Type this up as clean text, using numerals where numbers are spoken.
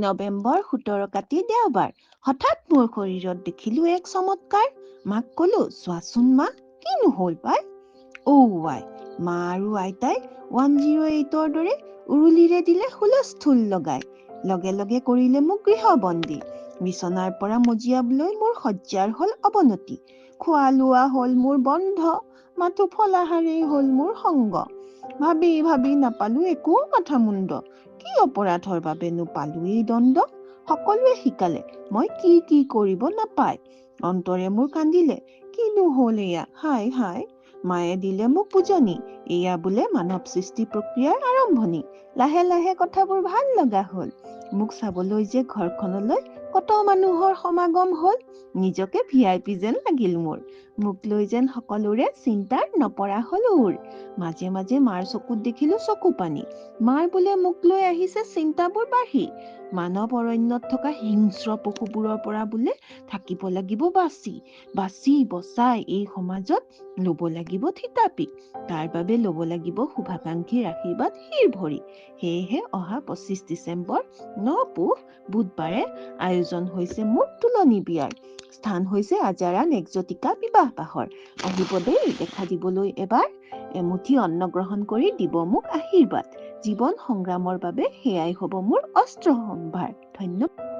নৱেম্বৰ 17 কাতি দেওবাৰ। হঠাৎ মোৰ শৰীৰত দেখিলো এক চমৎকাৰ। মাক কলো, চোৱাচোন মা, কিনো হ'ল পাই? আই, মা আৰু আইতাই 108ৰ দৰে উৰুলিৰে দিলে হুলস্থুল লগাই। লগে লগে কৰিলে মোক গৃহবন্দী। বিচনাৰ পৰা মজিয়াবলৈ মোৰ শয্যাৰ হল অৱনতি। খোৱা লোৱা হল মোৰ বন্ধ, মাথো ফলাহাৰেই হল মোৰ সংগ। ভাবি ভাবি নাপালো একো কথা মুণ্ড। কি অপৰাধৰ বাবেনো পালো এই দণ্ড? সকলোৱে শিকালে মই কি কৰিব নাপায়। অন্তৰে মোৰ কান্দিলে, কিনো হল এয়া, হাই হাই। মায়ে দিলে মোক বুজনি, এয়া বোলে মানৱ সৃষ্টি প্ৰক্ৰিয়াৰ আৰম্ভণি। লাহে লাহে কথাবোৰ ভাল লগা হল। মোক চাবলৈ যে ঘৰখনলৈ কত মানুহৰ সমাগম হল। নিজকে VIP যেন লাগিল মোৰ। মোক লৈ যেন সকলোৰে চিন্তাৰ নপৰা হল ওৰ। মাজে মাজে মাৰ চকুত দেখিলো চকু পানী। মাৰ বোলে মোক লৈ আহিছে চিন্তাবোৰ বাঢ়ি। মানৱ অৰণ্যত থকা হিংস্ৰ পশুবোৰৰ পৰা বোলে থাকিব লাগিব বাচি। বাচি বচাই এই সমাজত লব লাগিব থিতাপি। তাৰ বাবে লব লাগিব শুভাকাংক্ষীৰ আশীৰ্বাদ শিৰ ভৰি। সেয়েহে অহা 25 ডিচেম্বৰ 9 পুহ বুধবাৰে আয়োজন হৈছে মোৰ তুলনী বিয়াৰ। স্থান হৈছে আজাৰান এক্সটিকা বিবাহ বাহৰ। আহিব দেই দেখা দিবলৈ এবাৰ। এমুঠি অন্ন গ্ৰহণ কৰি দিব মোক আশীৰ্বাদ। জীৱন সংগ্ৰামৰ বাবে সেয়াই হব মোৰ অস্ত্ৰ সম্ভাৰ। ধন্যবাদ।